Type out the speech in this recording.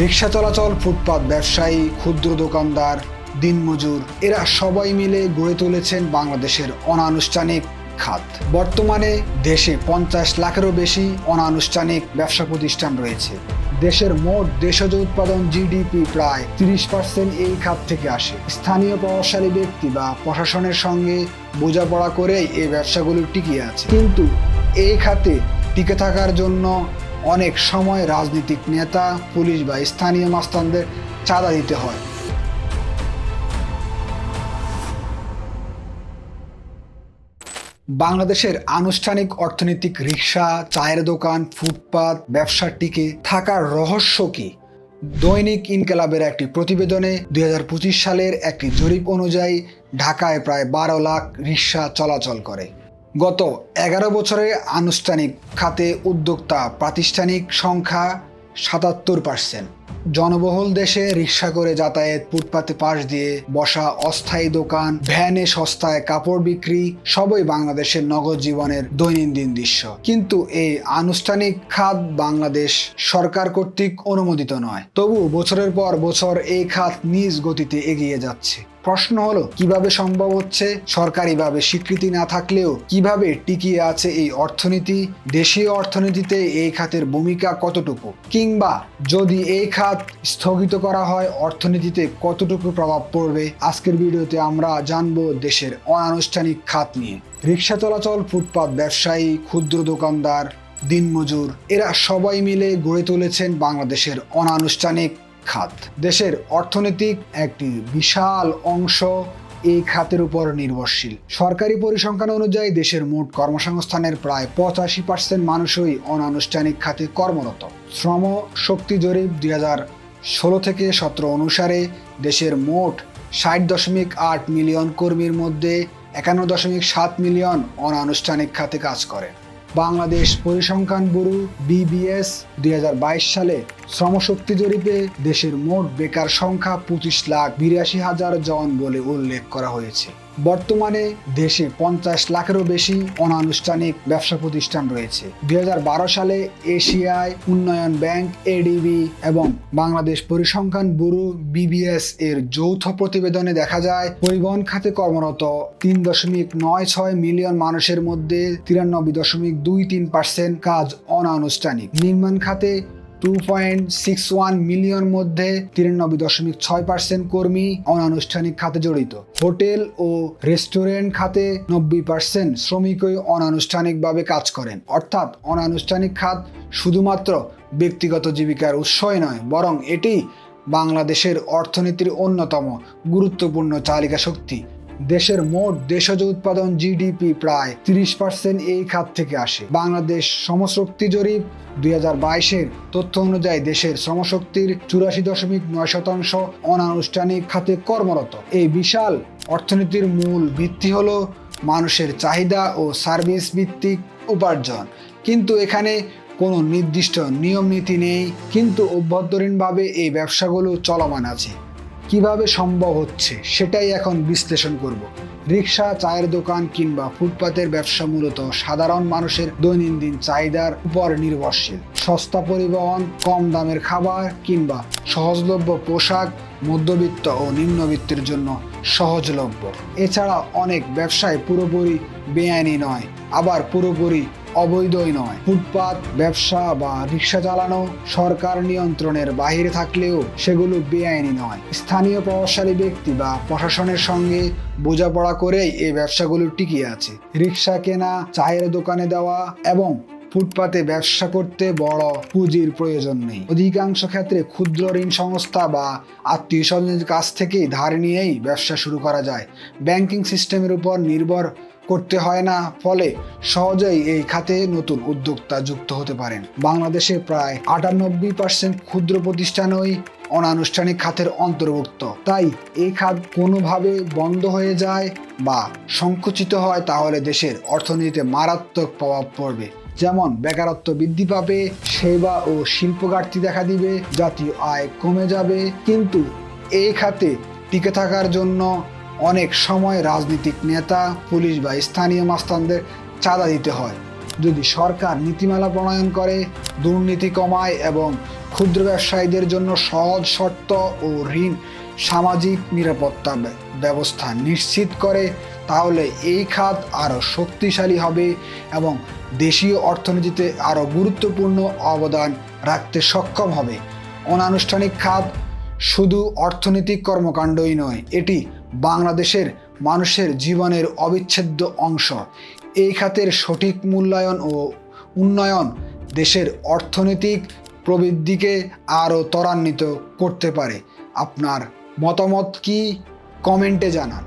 রিক্সা চলাচল, ফুটপাত ব্যবসায়ী, ক্ষুদ্র দোকানদার, দিনমজুর এরা সবাই মিলে গড়ে তুলেছেন বাংলাদেশের অনানুষ্ঠানিক খাত। বর্তমানে দেশে 50 লাখেরও বেশি অনানুষ্ঠানিক ব্যবসা প্রতিষ্ঠান রয়েছে। দেশের মোট দেশজ উৎপাদন জিডিপি প্রায় 30% এই খাত থেকে আসে। স্থানীয় প্রভাবশালী ব্যক্তি বা প্রশাসনের সঙ্গে বোঝাপড়া করেই এই ব্যবসাগুলো টিকিয়ে আছে। কিন্তু এই খাতে টিকে থাকার জন্য অনেক সময় রাজনৈতিক নেতা, পুলিশ বা স্থানীয় মাস্তানদের চাঁদা দিতে হয়। বাংলাদেশের আনুষ্ঠানিক অর্থনৈতিক রিক্সা, চায়ের দোকান, ফুটপাত ব্যবসা টিকে থাকার রহস্য কি? দৈনিক ইনকেলাবের একটি প্রতিবেদনে 2025 সালের একটি জরিপ অনুযায়ী ঢাকায় প্রায় 12 লাখ রিক্সা চলাচল করে। গত 11 বছরে আনুষ্ঠানিক খাতে উদ্যোক্তা প্রাতিষ্ঠানিক সংখ্যা 77%। জনবহুল দেশে রিক্সা করে যাতায়াত, ফুটপাতে পাশ দিয়ে বসা, অস্থায়ী দোকান, ভ্যানে সস্তায় কাপড় বিক্রি সবই বাংলাদেশের নগদ জীবনের দৈনন্দিন দৃশ্য। কিন্তু এই আনুষ্ঠানিক খাত বাংলাদেশ সরকার কর্তৃক অনুমোদিত নয়। তবু বছরের পর বছর এই খাত নিজ গতিতে এগিয়ে যাচ্ছে। প্রশ্ন হলো, কিভাবে সম্ভব হচ্ছে? সরকারিভাবে স্বীকৃতি না থাকলেও কিভাবে টিকিয়ে আছে এই অর্থনীতি? দেশীয় অর্থনীতিতে এই খাতের ভূমিকা কতটুকু? কিংবা যদি এই খাত স্থগিত করা হয়, অর্থনীতিতে কতটুকু প্রভাব পড়বে? আজকের ভিডিওতে আমরা জানবো দেশের অনানুষ্ঠানিক খাত নিয়ে। রিক্সা চলাচল, ফুটপাত ব্যবসায়ী, ক্ষুদ্র দোকানদার, দিনমজুর এরা সবাই মিলে গড়ে তুলেছেন বাংলাদেশের অনানুষ্ঠানিক খাত। দেশের অর্থনৈতিক একটি বিশাল অংশ এই খাতের উপর নির্ভরশীল। সরকারি পরিসংখ্যান অনুযায়ী দেশের মোট কর্মসংস্থানের প্রায় 85% মানুষই অনানুষ্ঠানিক খাতে কর্মরত। শ্রম শক্তি জরিপ 2016 থেকে 17 অনুসারে দেশের মোট 60.8 মিলিয়ন কর্মীর মধ্যে 51.7 মিলিয়ন অনানুষ্ঠানিক খাতে কাজ করে। বাংলাদেশ পরিসংখ্যান ব্যুরো BBS 2022 সালে শ্রমশক্তি জরিপে দেশের মোট বেকার সংখ্যা 25,82,000 জন বলে উল্লেখ করা হয়েছে। বর্তমানে দেশে 50 লাখেরও বেশি অনানুষ্ঠানিক ব্যবসা প্রতিষ্ঠান রয়েছে। 2012 সালে এশিয়ায় উন্নয়ন ব্যাংক ADB এবং বাংলাদেশ পরিসংখ্যান ব্যুরো BBS এর যৌথ প্রতিবেদনে দেখা যায়, পরিবহন খাতে কর্মরত 3.96 মিলিয়ন মানুষের মধ্যে 93.23% কাজ অনানুষ্ঠানিক। নির্মাণ খাতে 2.61 মিলিয়ন মধ্যে 93.6% কর্মী অনানুষ্ঠানিক খাতে জড়িত। হোটেল ও রেস্টুরেন্ট খাতে 90% শ্রমিকই অনানুষ্ঠানিকভাবে কাজ করেন। অর্থাৎ অনানুষ্ঠানিক খাত শুধুমাত্র ব্যক্তিগত জীবিকার উৎসই নয়, বরং এটি বাংলাদেশের অর্থনীতির অন্যতম গুরুত্বপূর্ণ চালিকা শক্তি। দেশের মোট দেশজ উৎপাদন জিডিপি প্রায় 30% এই খাত থেকে আসে। বাংলাদেশ শ্রমশক্তি জরিপ 2022-এর তথ্য অনুযায়ী দেশের শ্রমশক্তির 84.9% অনানুষ্ঠানিক খাতে কর্মরত। এই বিশাল অর্থনীতির মূল ভিত্তি হলো মানুষের চাহিদা ও সার্ভিস ভিত্তিক উপার্জন। কিন্তু এখানে কোনো নির্দিষ্ট নিয়ম নীতি নেই, কিন্তু অভ্যন্তরীণভাবে এই ব্যবসাগুলো চলমান আছে। কিভাবে সম্ভব হচ্ছে সেটাই এখন বিশ্লেষণ করব। রিক্সা, চায়ের দোকান কিংবা ফুটপাতের ব্যবসা মূলত সাধারণ মানুষের দৈনন্দিন চাহিদার উপর নির্ভরশীল। সস্তা পরিবহন, কম দামের খাবার কিংবা সহজলভ্য পোশাক মধ্যবিত্ত ও নিম্নবিত্তের জন্য সহজলভ্য। এছাড়া অনেক ব্যবসায় পুরোপুরি বেআইনি নয়, আবার পুরোপুরি অবৈধই নয়। ফুটপাত ব্যবসা বা রিক্সা চালানো সরকার নিয়ন্ত্রণের বাইরে থাকলেও সেগুলো বেআইনি নয়। স্থানীয় প্রভাবশালী ব্যক্তি বা প্রশাসনের সঙ্গে বোঝাপড়া করেই এই ব্যবসাগুলো টিকিয়ে আছে। রিক্সা কেনা, চায়ের দোকানে দেওয়া এবং ফুটপাতে ব্যবসা করতে বড় পুঁজির প্রয়োজন নেই। অধিকাংশ ক্ষেত্রে ক্ষুদ্র ঋণ সংস্থা বা আত্মীয় স্বজনের কাছ থেকেই ধার নিয়েই ব্যবসা শুরু করা যায়। ব্যাংকিং সিস্টেমের উপর নির্ভর করতে হয় না, ফলে সহজেই এই খাতে নতুন উদ্যোক্তা যুক্ত হতে পারেন। বাংলাদেশে প্রায় 98% ক্ষুদ্র প্রতিষ্ঠানই অনানুষ্ঠানিক খাতের অন্তর্ভুক্ত। তাই এই খাত কোনোভাবে বন্ধ হয়ে যায় বা সংকুচিত হয় তাহলে দেশের অর্থনীতিতে মারাত্মক প্রভাব পড়বে। যেমন বেকারত্ব বৃদ্ধি পাবে, সেবা ও শিল্প ঘাটতি দেখা দিবে, জাতীয় আয় কমে যাবে। কিন্তু এই খাতে টিকে থাকার জন্য অনেক সময় রাজনৈতিক নেতা, পুলিশ বা স্থানীয় মাস্তানদের চাঁদা দিতে হয়। যদি সরকার নীতিমালা প্রণয়ন করে, দুর্নীতি কমায় এবং ক্ষুদ্র ব্যবসায়ীদের জন্য সহজ শর্ত ও ঋণ সামাজিক নিরাপত্তা ব্যবস্থা নিশ্চিত করে, তাহলে এই খাত আরও শক্তিশালী হবে এবং দেশীয় অর্থনীতিতে আরও গুরুত্বপূর্ণ অবদান রাখতে সক্ষম হবে। অনানুষ্ঠানিক খাত শুধু অর্থনৈতিক কর্মকাণ্ডই নয়, এটি বাংলাদেশের মানুষের জীবনের অবিচ্ছেদ্য অংশ। এই খাতের সঠিক মূল্যায়ন ও উন্নয়ন দেশের অর্থনৈতিক প্রবৃদ্ধিকে আরও ত্বরান্বিত করতে পারে। আপনার মতামত কি? কমেন্টে জানান।